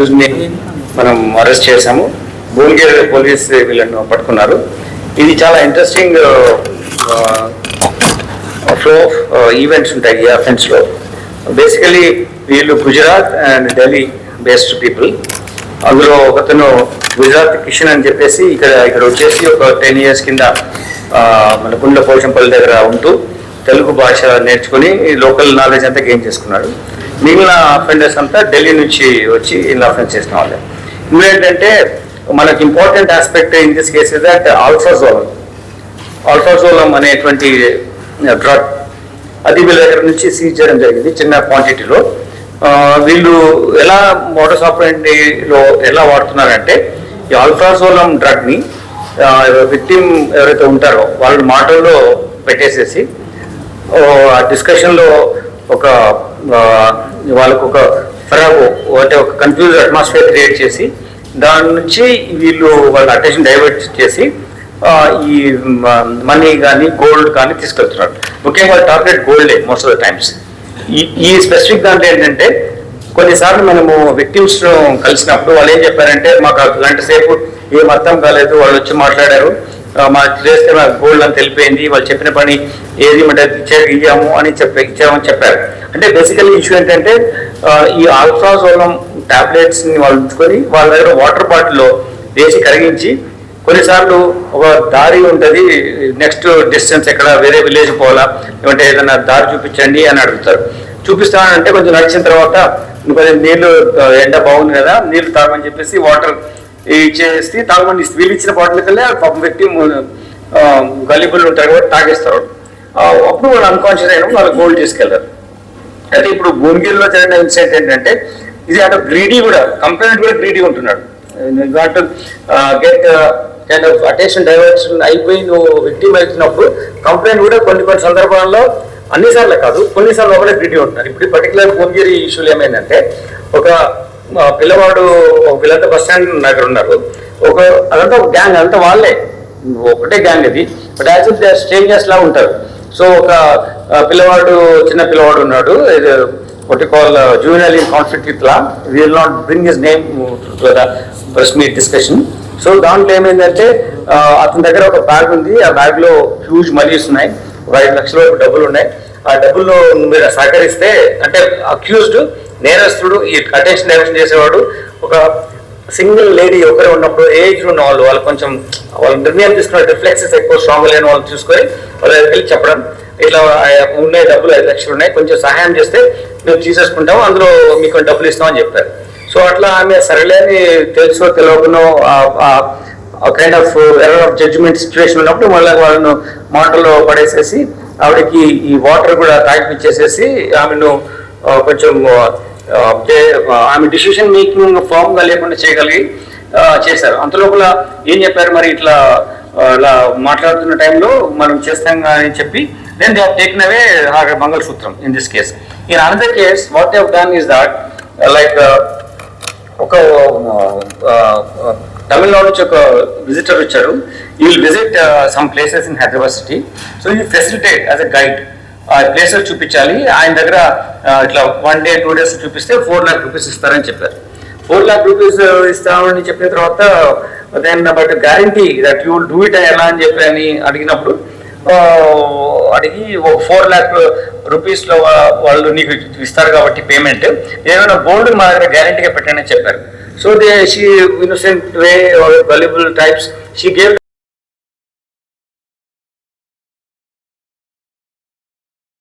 మనం అరెస్ట్ చేశాము. భువనగిరి పోలీస్ వీళ్ళను పట్టుకున్నారు. ఇది చాలా ఇంట్రెస్టింగ్ ఫ్లో ఆఫ్ ఈవెంట్స్ ఉంటాయి ఈ అఫెన్స్లో. బేసికలీ వీళ్ళు Gujarat and Delhi based people. అందులో ఒకతను గుజరాత్ కిషన్ అని చెప్పేసి ఇక్కడ వచ్చేసి ఒక 10 years కింద మన గుండె పోషంపల్లి దగ్గర ఉంటూ తెలుగు భాష నేర్చుకుని లోకల్ నాలెడ్జ్ అంతా గెయిన్ చేసుకున్నాడు. మిగిలిన అఫెండర్స్ అంతా ఢిల్లీ నుంచి వచ్చి ఇలా అఫెన్స్ చేసిన వాళ్ళే. ఇందులో ఏంటంటే మనకి important aspect in this case is that alprazolam అనేటువంటి డ్రగ్ అది వీళ్ళ దగ్గర నుంచి సీజ్ చేయడం జరిగింది చిన్న క్వాంటిటీలో. వీళ్ళు ఎలా మోడస్ ఆపరెండిలో ఎలా వాడుతున్నారంటే ఈ ఆల్ఫాజోలం డ్రగ్ని విక్టిమ్ ఎవరైతే ఉంటారో వాళ్ళ మాటల్లో పెట్టేసేసి ఆ డిస్కషన్లో వాళ్ళకు ఒక ఫరాగో అంటే ఒక కన్ఫ్యూజ్ అట్మాస్ఫియర్ క్రియేట్ చేసి దాని నుంచి వీళ్ళు వాళ్ళ అటెన్షన్ డైవర్ట్ చేసి ఈ మనీ కానీ గోల్డ్ కానీ తీసుకెళ్తున్నారు. ముఖ్యంగా టార్గెట్ గోల్డే మోస్ట్ ఆఫ్ ద టైమ్స్. ఈ స్పెసిఫిక్ దాంట్లో ఏంటంటే కొన్నిసార్లు మనము విక్టిమ్స్ కలిసినప్పుడు వాళ్ళు ఏం చెప్పారంటే మాకు గంట సేపు ఏం అర్థం కాలేదు, వాళ్ళు వచ్చి మాట్లాడారు, మాకు చేస్తే మాకు గోల్డ్ అని తెలిపోయింది, వాళ్ళు చెప్పిన పని ఏది అంటే ఇచ్చామని చెప్పారు. అంటే బేసికల్లీ ఇష్యూ ఏంటంటే ఈ ఆల్ఫాజోలం టాబ్లెట్స్ని వాళ్ళు ఉంచుకొని వాళ్ళ దగ్గర వాటర్ బాటిల్లో వేసి కరిగించి కొన్నిసార్లు ఒక దారి ఉంటుంది, నెక్స్ట్ డిస్టెన్స్ ఎక్కడ వేరే విలేజ్ పోవాలా లేదంటే ఏదైనా దారి చూపించండి అని అడుగుతారు. చూపిస్తానంటే కొంచెం నడిచిన తర్వాత కొంచెం నీళ్ళు ఎండ బాగుంది కదా నీళ్ళు తాగమని చెప్పేసి వాటర్ ఇచ్చేసి తాగమని వీళ్ళు ఇచ్చిన బాటిల్ కల్లా పాపం వ్యక్తి గలీబుల్ ఉంటారు కాబట్టి తాగేస్తారు. అప్పుడు వాళ్ళు అన్కాన్షియస్ అయినప్పుడు వాళ్ళు గోల్డ్ తీసుకెళ్తారు. అయితే ఇప్పుడు భువనగిరిలో జరిగిన ఇన్సిడెంట్ ఏంటంటే ఇది అటు గ్రీడీ కూడా కంప్లైంట్ కూడా గ్రీడీ ఉంటున్నాడు. Get kind of attention diversion అయిపోయి నువ్వు విక్టిమ్ అవుతున్నప్పుడు కంప్లైంట్ కూడా కొన్ని సందర్భాల్లో అన్నిసార్లు కాదు కొన్నిసార్లు ఒకటే గ్రీడీ ఉంటున్నారు. ఇప్పుడు పర్టికులర్ భువనగిరి ఇష్యూలు ఏమైందంటే ఒక పిల్లవాడు వీళ్ళంతా బస్ స్టాండ్ దగ్గర ఉన్నారు. అదంతా ఒక గ్యాంగ్, అంతా వాళ్ళే ఒకటే గ్యాంగ్ ఇది. But as if they strangers లా ఉంటారు. సో ఒక చిన్న పిల్లవాడు ఉన్నాడు, what you call juvenile in conflict with law. We will not bring his name to the press meet discussion. So దాంట్లో ఏమైందంటే అతని దగ్గర ఒక బ్యాగ్ ఉంది, ఆ బ్యాగ్ లో హ్యూజ్ మనీస్ ఉన్నాయి, 5 లక్షల వరకు డబ్బులు ఉన్నాయి. ఆ డబ్బుల్లో మీరు సహకరిస్తే అంటే అక్యూజ్డ్ నేరస్తుడు ఈ అటెన్షన్ డైవర్షన్ చేసేవాడు ఒక సింగిల్ లేడీ ఒకరే ఉన్నప్పుడు ఏజ్ ఉన్న వాళ్ళు కొంచెం వాళ్ళ నిర్ణయం తీసుకున్న రిఫ్లెక్సెస్ ఎక్కువ స్ట్రాంగ్ లేని వాళ్ళు చూసుకొని వాళ్ళ వెళ్ళి చెప్పడం ఇట్లా ఉన్నాయి డబ్బులు 5 లక్షలు ఉన్నాయి, కొంచెం సహాయం చేస్తే మేము తీసేసుకుంటాము, అందులో మీకు డబ్బులు ఇస్తామని చెప్పారు. సో అట్లా ఆమె సరేలే అని తెలుసో తెలియకునో kind of error of judgement situation ఉన్నప్పుడు మళ్ళీ వాళ్ళను మాటల్లో పడేసేసి ఆవిడకి ఈ వాటర్ కూడా తాగిపించేసేసి ఆమెను కొంచెం ఆమె డిసిషన్ మేకింగ్ ఫామ్ గా లేకుండా చేశారు. అంతలోపల ఏం చెప్పారు మరి ఇట్లా మాట్లాడుతున్న టైంలో మనం చేస్తాం అని చెప్పి then they have taken away her మంగళసూత్రం in this case. In another case what they have done is that ఒక తమిళనాడు నుంచి ఒక విజిటర్ వచ్చారు. he will visit some places in Hyderabad city, so he facilitate as a guide ఆ places చూపించాలి. ఆయన దగ్గర ఇట్లా 1 day 2 days చూపిస్తే 4 lakh rupees ఇస్తారని చెప్పారు. 4 lakh rupees ఇస్తామని చెప్పిన తర్వాత then but guarantee that you will do it ఎలా అని చెప్పి అని అడిగినప్పుడు అడిగి 4 lakh rupees లో వాళ్ళు నీకు ఇస్తారు కాబట్టి పేమెంట్ ఏమైనా గోల్డ్ మా దగ్గర గ్యారంటీగా పెట్టండి అని చెప్పారు. So she innocent way valuable types she gave